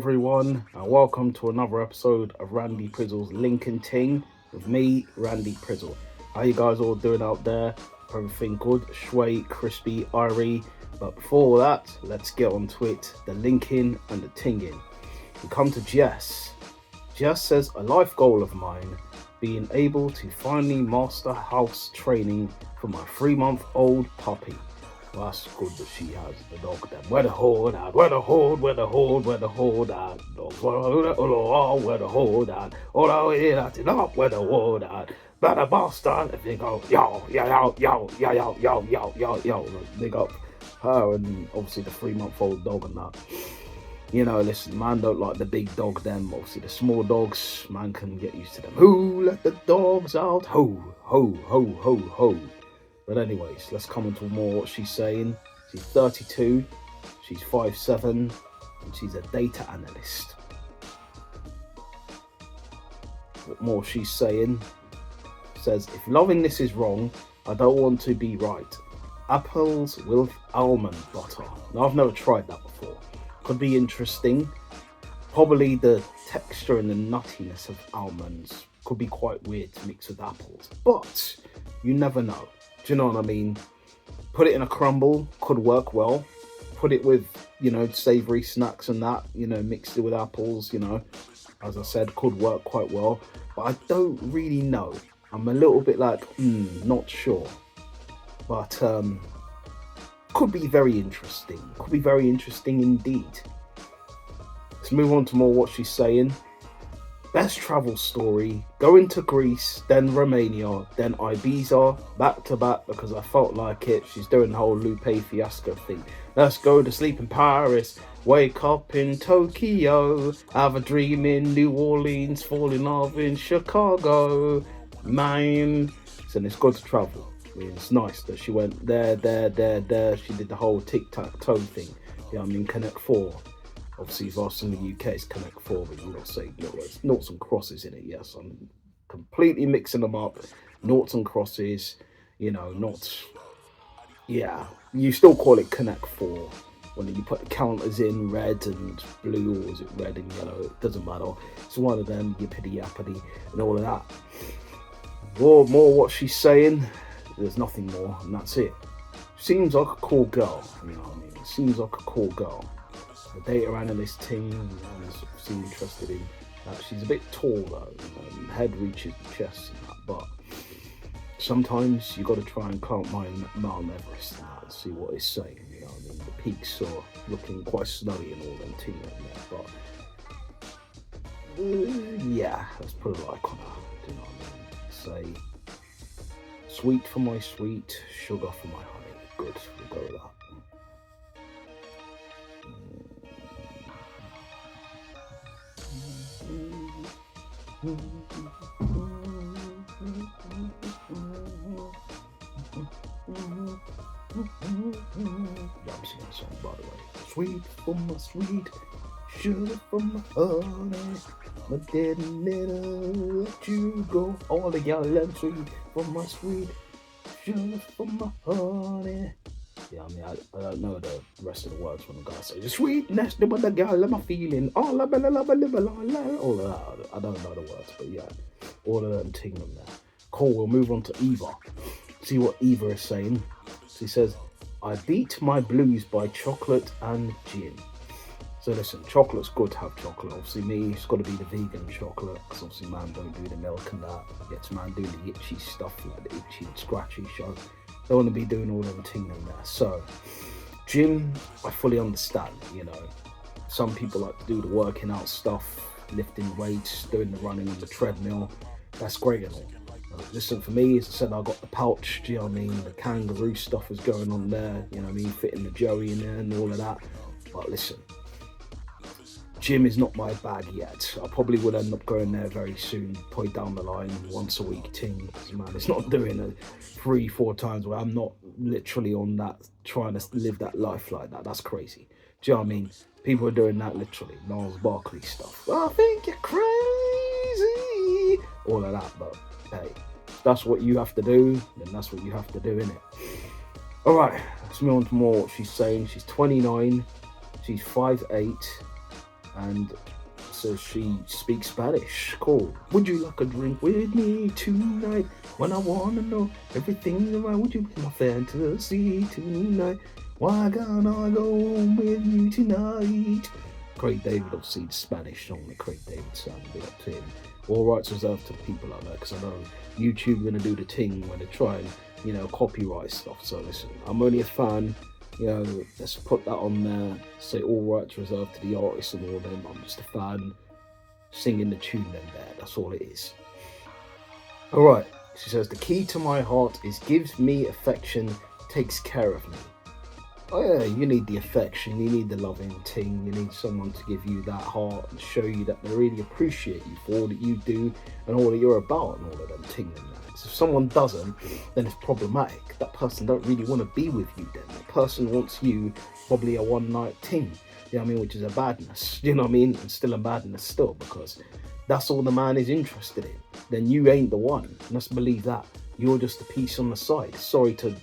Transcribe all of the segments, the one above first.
everyone, and welcome to another episode of Randy Prizzle's Lincoln Ting with me, Randy Prizzle. How you guys all doing out there? Everything good? Shway, crispy, irie. But before all that, let's get on to it. The Lincoln and the Tingin. We come to Jess. Jess says, a life goal of mine, being able to finally master house training for my 3-month-old puppy. Well, that's good that she has the dog then. Where the hold at? Where the hold? Where the hold? Where the hold at? Where the hold at? All the way at it up. Where the hold at? Better bastard. If they go yo, big up her and obviously the 3-month-old dog and that. You know, listen, man don't like the big dog them. Obviously the small dogs, man can get used to them. Who let the dogs out? Ho, ho, ho, ho, ho. But anyways, let's come on to more what she's saying. She's 32, she's 5'7", and she's a data analyst. What more she's saying? Says, if loving this is wrong, I don't want to be right. Apples with almond butter. Now, I've never tried that before. Could be interesting. Probably the texture and the nuttiness of almonds could be quite weird to mix with apples. But you never know. Do you know what I mean? Put it in a crumble, could work well. Put it with, savoury snacks and that, mixed it with apples, as I said, could work quite well. But I don't really know. I'm a little bit like, not sure. But could be very interesting. Could be very interesting indeed. Let's move on to more what she's saying. Best travel story, going to Greece, then Romania, then Ibiza, back to back because I felt like it. She's doing the whole Lupe Fiasco thing. Let's go to sleep in Paris, wake up in Tokyo, have a dream in New Orleans, fall in love in Chicago, man. So it's good to travel. I mean, it's nice that she went there. She did the whole tic-tac-toe thing. Connect 4. Obviously, if us in the UK, it's Connect 4, but you've got to say there's noughts and crosses in it. Yes, I'm completely mixing them up. Noughts and crosses, not. Yeah, you still call it Connect 4 when you put the counters in red and blue, or is it red and yellow? It doesn't matter. It's one of them, yippity yappity, and all of that. More what she's saying. There's nothing more, and that's it. Seems like a cool girl. You know what I mean? Seems like a cool girl. The data analyst team, I seem interested in. She's a bit tall though, head reaches the chest and that, but sometimes you got to try and climb Mount Everest and that and see what it's saying. You know what I mean? The peaks are looking quite snowy and all them things like that, but yeah, let's put a like on her. Do you know what I mean? Say, sweet for my sweet, sugar for my honey. Good, we'll go with that. Yeah, I'm singing a song, by the way. Sweet for my sweet, sugar for my honey, but didn't let you go. All the y'all love sweet for my sweet, sugar for my honey. Yeah, I don't know the rest of the words when the guy says the sweetness, the one the girl, I'm feeling all of that. I don't know the words, but yeah, all of them ting them there. Cool, we'll move on to Eva. See what Eva is saying. She says, I beat my blues by chocolate and gin. So listen, chocolate's good to have chocolate. Obviously me, it's got to be the vegan chocolate, because obviously man don't do the milk and that. Gets man doing the itchy stuff, like the itchy and scratchy show. Don't want to be doing all them ting in there. So, gym, I fully understand, Some people like to do the working out stuff, lifting weights, doing the running on the treadmill. That's great and all. Listen, for me, as I said, I got the pouch, do you know what I mean? The kangaroo stuff is going on there, you know what I mean? Fitting the Joey in there and all of that. But listen, gym is not my bag yet. I probably will end up going there very soon, probably down the line, once a week ting. Because man, it's not doing it 3-4 times where I'm not literally on that, trying to live that life like that. That's crazy. Do you know what I mean? People are doing that literally. Niles Barkley stuff. I think you're crazy. All of that, but hey, if that's what you have to do, then that's what you have to do, innit? Alright, let's move on to more what she's saying. She's 29, she's 5'8", and so she speaks Spanish. Cool. Would you like a drink with me tonight? When I wanna know everything about, would you be my fantasy tonight? Why can't I go home with you tonight? Craig David, obviously the Spanish song that Craig David sang, big up to him. All rights reserved to the people out there, because I know YouTube are gonna do the Ting when they try and copyright stuff. So listen, I'm only a fan. Let's put that on there. Say all rights reserved to the artists and all of them. I'm just a fan singing the tune then there. That's all it is. Alright, she says, the key to my heart is gives me affection, takes care of me. Oh yeah, you need the affection, you need the loving Ting, you need someone to give you that heart and show you that they really appreciate you for all that you do and all that you're about and all of them Ting and that. If someone doesn't, then it's problematic. That person don't really want to be with you then. That person wants you probably a one-night Ting, you know what I mean, which is a badness, you know what I mean, and still a badness still, because that's all the man is interested in. Then you ain't the one. Let's believe that. You're just a piece on the side. Sorry to,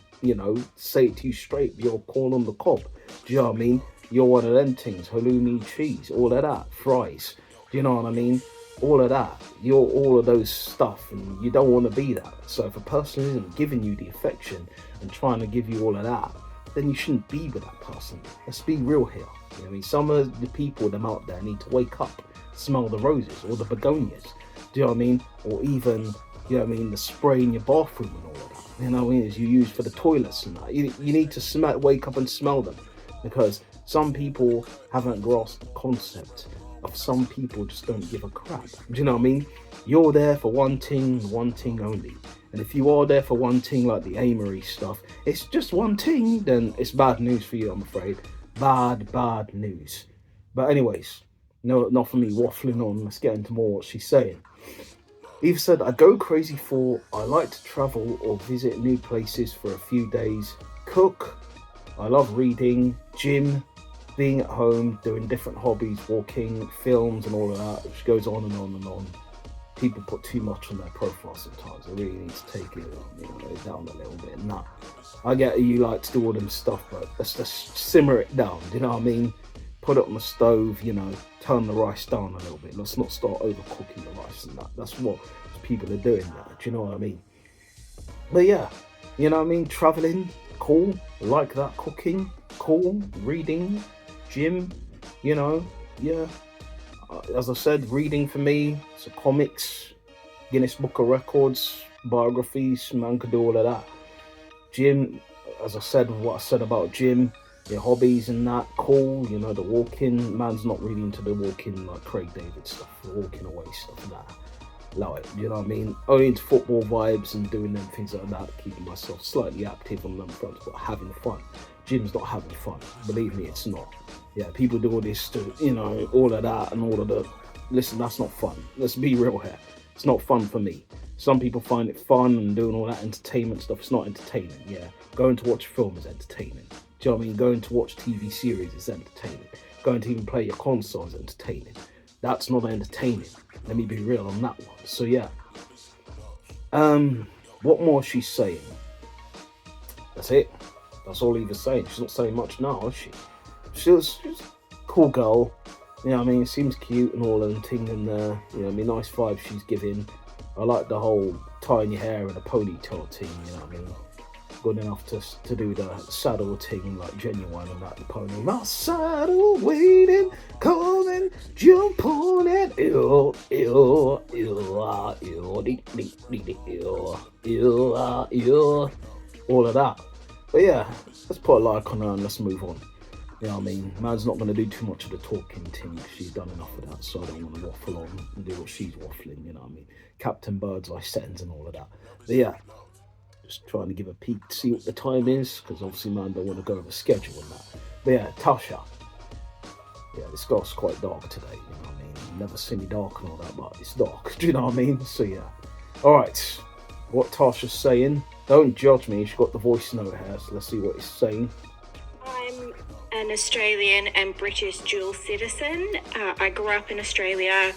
say it to you straight, but you're a pawn on the cob. Do you know what I mean? You're one of them things, halloumi, cheese, all of that, fries. Do you know what I mean? All of that. You're all of those stuff, and you don't want to be that. So if a person isn't giving you the affection and trying to give you all of that, then you shouldn't be with that person. Let's be real here. You know what I mean? Some of the people, them out there, need to wake up, smell the roses or the begonias. Do you know what I mean? Or even, the spray in your bathroom and all of that. You know what I mean? As you use for the toilets and that. You need to wake up and smell them, because some people haven't grasped the concept of some people just don't give a crap. Do you know what I mean? You're there for one thing only. And if you are there for one thing, like the Amory stuff, it's just one thing, then it's bad news for you, I'm afraid. Bad news. But anyways, no, not for me waffling on. Let's get into more what she's saying. Eve said, I go crazy for, I like to travel or visit new places for a few days, cook, I love reading, gym, being at home, doing different hobbies, walking, films and all of that, which goes on and on and on. People put too much on their profile sometimes. They really need to take it down a little bit. Nah, I get you like to do all them stuff, but let's just simmer it down, do you know what I mean? Put it on the stove, turn the rice down a little bit. Let's not start overcooking the rice and that. That's what people are doing now, do you know what I mean? But yeah, you know what I mean? Traveling, cool. Like that. Cooking, cool. Reading, gym, yeah. As I said, reading for me, so comics, Guinness Book of Records, biographies, man could do all of that. Gym, as I said, what I said about gym, your hobbies and that, cool, the walking, man's not really into the walking like Craig David stuff, the walking away stuff, like, you know what I mean? Only into football vibes and doing them things like that, keeping myself slightly active on them fronts, but having fun. Gym's not having fun, believe me, it's not. Yeah, people do all this to, all of that and all of the, listen, that's not fun. Let's be real here. It's not fun for me. Some people find it fun and doing all that entertainment stuff. It's not entertaining, yeah. Going to watch a film is entertaining. Do you know what I mean? Going to watch TV series is entertaining. Going to even play your console is entertaining. That's not entertaining. Let me be real on that one. So yeah. What more is she saying? That's it. That's all Eva's saying. She's not saying much now, is she? She's a cool girl. You know what I mean? Seems cute and all and ting in there. You know what I mean? Nice vibe she's giving. I like the whole tying your hair in a ponytail thing, you know what I mean? Good enough to do the saddle thing like genuine and that, the pony. My saddle waiting, coming, jump on it. Ew, ew, ew, ah, ew, dee, dee, dee, dee, ew, ew, ah, ew. All of that. But yeah, let's put a like on her and let's move on. You know what I mean? Man's not going to do too much of the talking thing. She's done enough of that, so I don't want to waffle on and do what she's waffling, you know what I mean? Captain Birdseye settings and all of that. But yeah, just trying to give a peek to see what the time is, because obviously man don't want to go over schedule and that. But yeah, Tasha. Yeah, this girl's quite dark today, you know what I mean? Never seen me dark and all that, but it's dark, do you know what I mean? So yeah. Alright, what Tasha's saying. Don't judge me, she's got the voice note here, so let's see what it's saying. I'm an Australian and British dual citizen. I grew up in Australia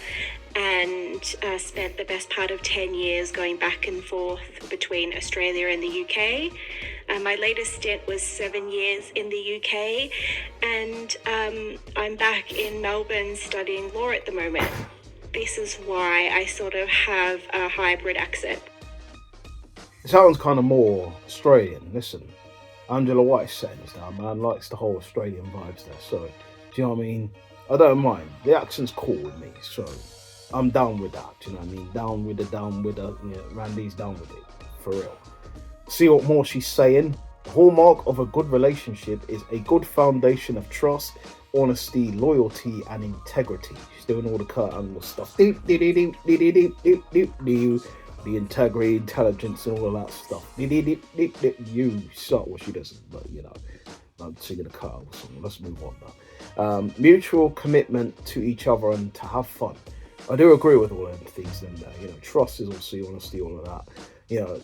and spent the best part of 10 years going back and forth between Australia and the UK. My latest stint was 7 years in the UK, and I'm back in Melbourne studying law at the moment. This is why I sort of have a hybrid accent. It sounds kind of more Australian. Listen, Angela White saying this now, man likes the whole Australian vibes there. So, do you know what I mean? I don't mind. The accent's cool with me, so I'm down with that. Do you know what I mean? Down with the, Randy's down with it, for real. See what more she's saying? The hallmark of a good relationship is a good foundation of trust, honesty, loyalty, and integrity. She's doing all the Kurt Angle stuff. The integrity, intelligence, and all of that stuff. You suck what she doesn't, but I'm singing a Kurt Angle song. Let's move on now. Mutual commitment to each other and to have fun. I do agree with all of them things in there. Trust is obviously honesty, all of that. Yeah,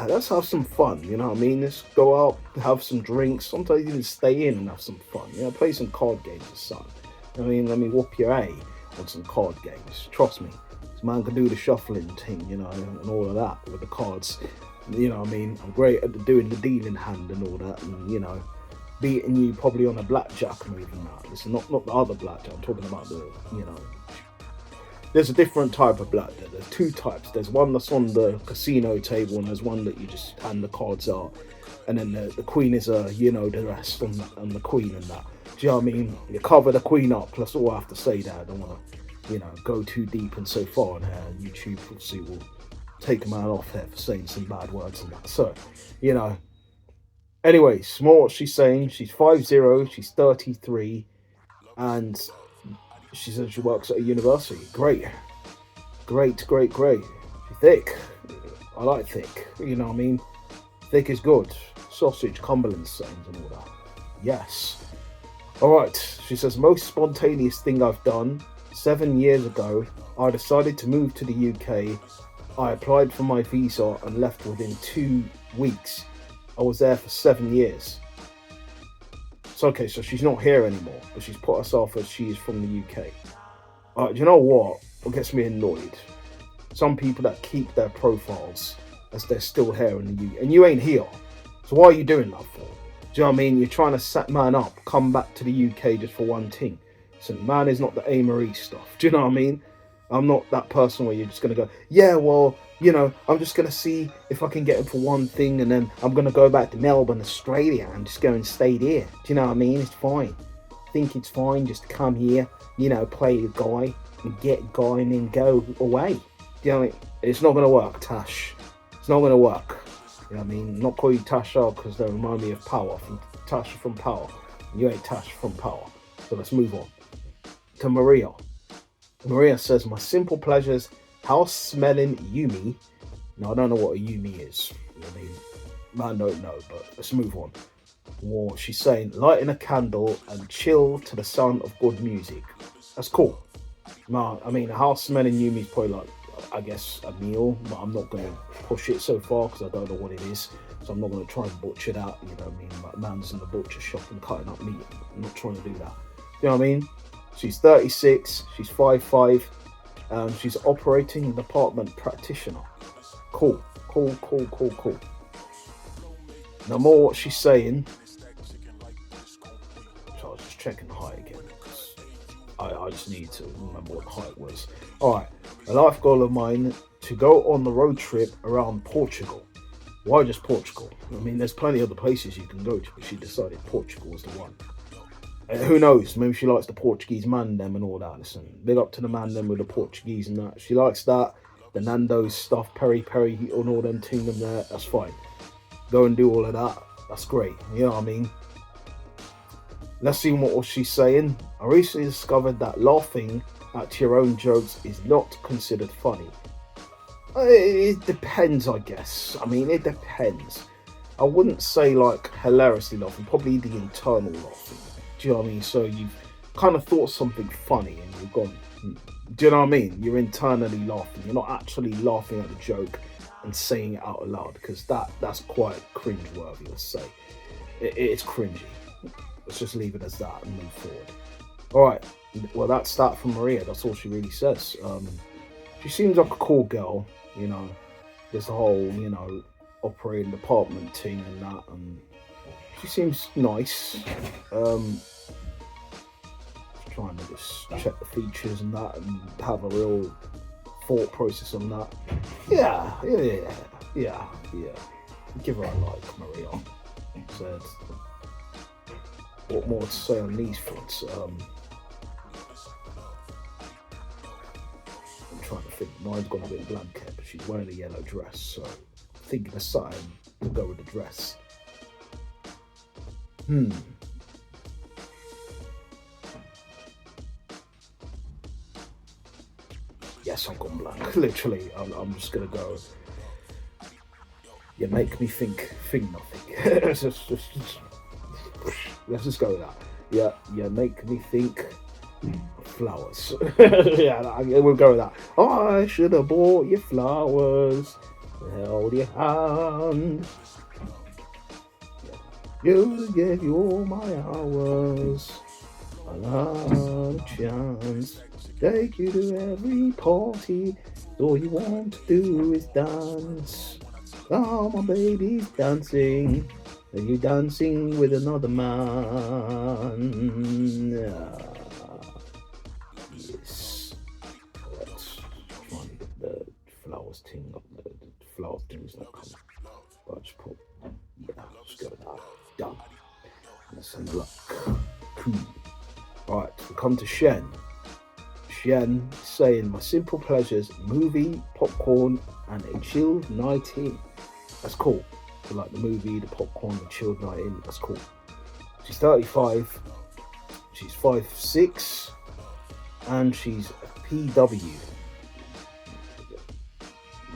let's have some fun, you know what I mean? Let's go out, have some drinks, sometimes even stay in and have some fun, play some card games or something. I mean, let me whoop your A on some card games. Trust me, this man can do the shuffling thing, and all of that with the cards. You know what I mean? I'm great at doing the dealing hand and all that, and, beating you probably on a blackjack move and that. Listen, not the other blackjack, I'm talking about the, There's a different type of blackjack. There's two types. There's one that's on the casino table, and there's one that you just hand the cards out. And then the queen is the rest on the queen and that. Do you know what I mean? You cover the queen up. That's all I have to say there. I don't want to, go too deep and so far on here. YouTube obviously will take a man off here for saying some bad words and that. So, Anyways, more what she's saying. She's 5'0", she's 33, and she said she works at a university. Great. She's thick. I like thick. You know what I mean? Thick is good. Sausage, Cumberland sayings and all that. Yes. Alright, she says, most spontaneous thing I've done. 7 years ago, I decided to move to the UK. I applied for my visa and left within 2 weeks. I was there for 7 years. So okay, so she's not here anymore, but she's put herself as she is from the UK. Do you know what gets me annoyed? Some people that keep their profiles as they're still here in the UK, and you ain't here. So why are you doing that for? Do you know what I mean? You're trying to set man up, come back to the UK just for one thing. So man is not the A-Marie stuff. Do you know what I mean? I'm not that person where you're just going to go, yeah, well, I'm just going to see if I can get him for one thing, and then I'm going to go back to Melbourne, Australia, and just go and stay there. Do you know what I mean? It's fine. I think it's fine just to come here, play a guy, and get a guy, and then go away. Do you know what I mean? It's not going to work, Tash. It's not going to work. You know what I mean? Not call you Tasha because they remind me of Power, from Tasha from Power. You ain't Tash from Power. So let's move on to Maria. Maria says, my simple pleasures, house smelling Yumi. Now, I don't know what a Yumi is. I mean, man don't know, but let's move on. Well, she's saying, lighting a candle and chill to the sound of good music. That's cool. Now, I mean, a house smelling Yumi is probably like, I guess, a meal, but I'm not going to push it so far because I don't know what it is. So I'm not going to try and butcher that. You know what I mean? Like, man's in the butcher shop and cutting up meat. I'm not trying to do that. You know what I mean? She's 36, she's 5'5", she's operating department practitioner. Cool. Now more what she's saying. So I was just checking the height again. I just need to remember what the height was. Alright, a life goal of mine to go on the road trip around Portugal. Why just Portugal? I mean, there's plenty of other places you can go to, but she decided Portugal was the one. Who knows? Maybe she likes the Portuguese man them and all that. Listen, big up to the man them with the Portuguese and that. She likes that. The Nando's stuff, peri and all them ting them there. That's fine. Go and do all of that. That's great. You know what I mean? Let's see what she's saying. I recently discovered that laughing at your own jokes is not considered funny. It depends, I guess. I mean, it depends. I wouldn't say like hilariously laughing. Probably the internal laughing. Do you know what I mean? So you've kind of thought something funny and you've gone, do you know what I mean? You're internally laughing. You're not actually laughing at the joke and saying it out loud, because that's quite cringe-worthy, let's say. It's cringy. let's just leave it as that and move forward. All right. Well, that's that from Maria. That's all she really says. She seems like a cool girl. You know, there's the whole operating department thing and that, and she seems nice. Trying to just check the features and that, and have a real thought process on that. Yeah. Give her a like, Maria. Said. What more to say on these fronts? I'm trying to think. Mine's got a bit blanket, but she's wearing a yellow dress, so I'm thinking of something to go with the dress. Yes, I've gone blank. Literally, I'm just gonna go. You make me think nothing. Let's just go with that. Yeah, you make me think flowers. Yeah, we'll go with that. I should have bought you flowers, held your hand. You gave you all my hours, another chance. Take you to every party. All you want to do is dance. Oh, my baby's dancing. Are you dancing with another man? Yes. Let's try and get the flowers thing up. The flower thing's not coming. But just put, let's go with that. Done. Let's have a look. Alright, we come to Shen. Shen saying, my simple pleasures, movie, popcorn, and a chilled night in. That's cool. So like the movie, the popcorn, the chilled night in. That's cool. She's 35. She's 5'6", and she's a PW.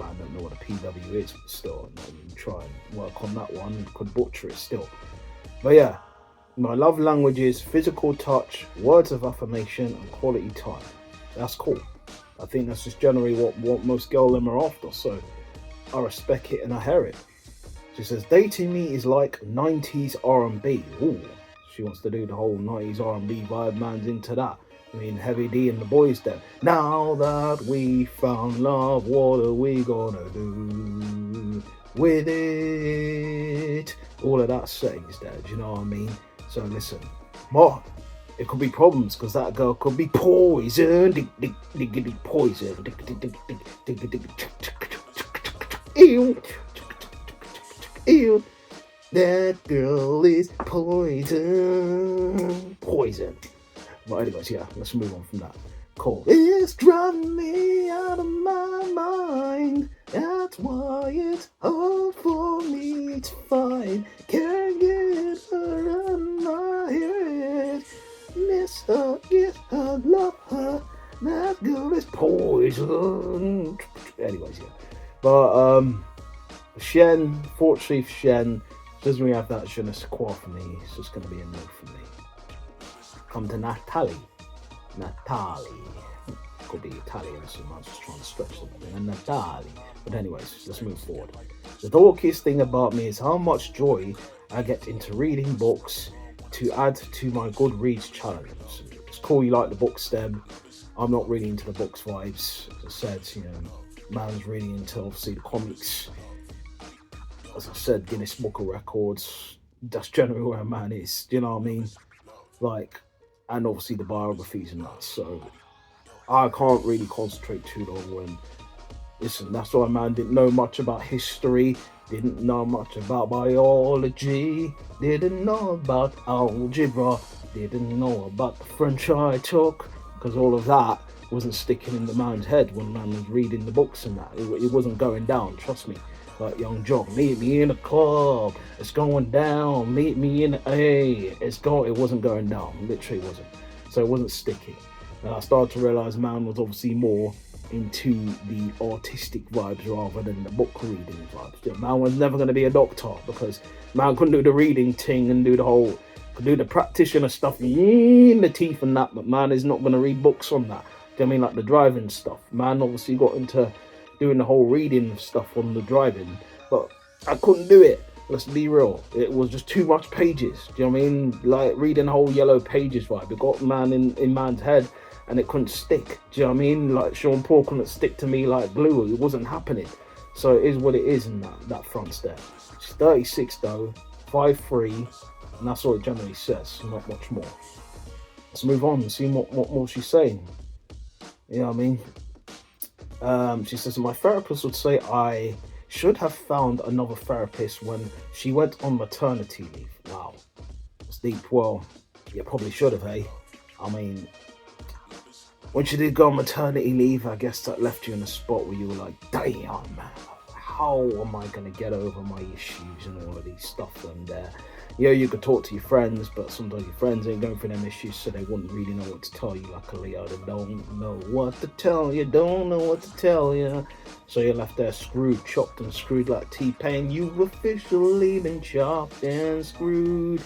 I don't know what a PW is, but still, I'm going to try and work on that one. Could butcher it still. But yeah, my love languages, physical touch, words of affirmation, and quality time. That's cool. I think that's just generally what most girl them are after. So I respect it and I hear it. She says, dating me is like 90s R&B. Ooh, she wants to do the whole 90s R&B vibe. Man's into that. I mean, Heavy D and the boys there. Now that we found love, what are we gonna do with it? All of that settings there, do you know what I mean? So listen, what? It could be problems because that girl could be poison. Poison. Ew. Ew. That girl is poison. Poison. Well, anyways, yeah, let's move on from that. Cool. It's driving me out of my mind. That's why it's hard for me to find. Can't get her out of my head. Miss her, get her, love her. That girl is poison. Anyways, yeah. But Shen, fortunately for Shen, doesn't really have that je ne sais quoi for me. It's just going to be a no for me. Come to Natalie. Could be Italian, so I was just trying to stretch something. And Natalie. But anyways, let's move forward. The dorkiest thing about me is how much joy I get into reading books to add to my Goodreads challenge. It's cool you like the book stem. I'm not really into the books vibes. As I said, man's really into obviously the comics. As I said, Guinness Book of Records. That's generally where a man is. Do you know what I mean? Like, and obviously the biographies and that. So I can't really concentrate too long when, listen, that's why man didn't know much about history, didn't know much about biology, didn't know about algebra, didn't know about the French I took, because all of that wasn't sticking in the man's head when man was reading the books and that. It wasn't going down, trust me. Like Young John, meet me in a club, it's going down, meet me in A, it wasn't going down, literally wasn't. So it wasn't sticking. And I started to realise man was obviously more into the artistic vibes rather than the book reading vibes. Man was never going to be a doctor because man couldn't do the reading thing and could do the practitioner stuff in the teeth and that, but man is not going to read books on that. Do you know what I mean? Like the driving stuff. Man obviously got into doing the whole reading stuff on the driving, but I couldn't do it. Let's be real. It was just too much pages. Do you know what I mean? Like reading whole yellow pages vibe. It got man in man's head and it couldn't stick. Do you know what I mean? Like Sean Paul couldn't stick to me like glue. It wasn't happening. So it is what it is in that front step. She's 36 though, 5'3", and that's all it generally says. Not much more. Let's move on and see what more she's saying. You know what I mean? She says, my therapist would say I should have found another therapist when she went on maternity leave. Wow. That's deep. Well, you probably should have, eh? I mean, when she did go on maternity leave, I guess that left you in a spot where you were like, damn, man, how am I going to get over my issues and all of these stuff and there? You could talk to your friends, but sometimes your friends ain't going through them issues, so they wouldn't really know what to tell you. Like a Leo, they don't know what to tell you, don't know what to tell you. So you're left there screwed, chopped and screwed like T-Pain. You've officially been chopped and screwed.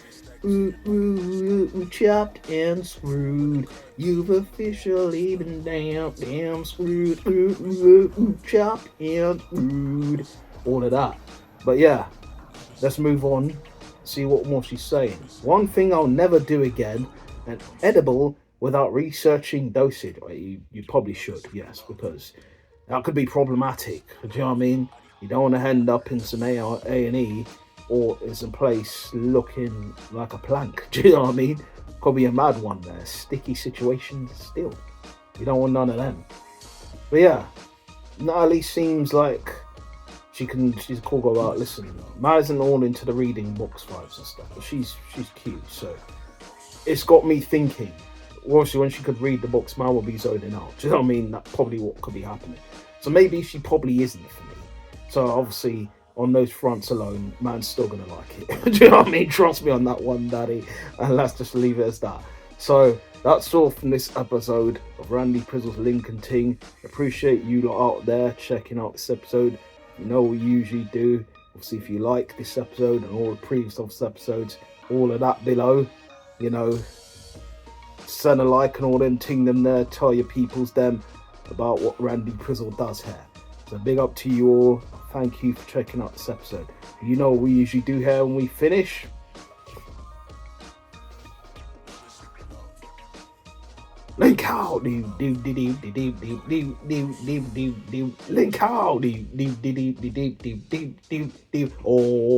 Chopped and screwed. You've officially been damn screwed. Chopped and screwed. All of that. But yeah, let's move on. See what more she's saying. One thing I'll never do again, an edible without researching dosage. You probably should, yes, because that could be problematic. Do you know what I mean? You don't want to end up in some A&E or in some place looking like a plank. Do you know what I mean? Could be a mad one there. Sticky situations still. You don't want none of them. But yeah, Natalie seems like she's a cool girl about, listen, Ma isn't all into the reading books vibes and stuff, but she's cute, so it's got me thinking. Obviously, when she could read the books, Ma will be zoning out. Do you know what I mean? That's probably what could be happening. So maybe she probably isn't for me. So obviously, on those fronts alone, man's still gonna like it. Do you know what I mean? Trust me on that one, Daddy. And let's just leave it as that. So that's all from this episode of Randy Prizzle's Link and Ting. Appreciate you lot out there checking out this episode. You know what we usually do. Obviously, if you like this episode and all the previous episodes, all of that below, send a like and all them ting them there. Tell your peoples them about what Randy Prizzle does here. So big up to you all. Thank you for checking out this episode. You know what we usually do here when we finish. Link out, link out, oh.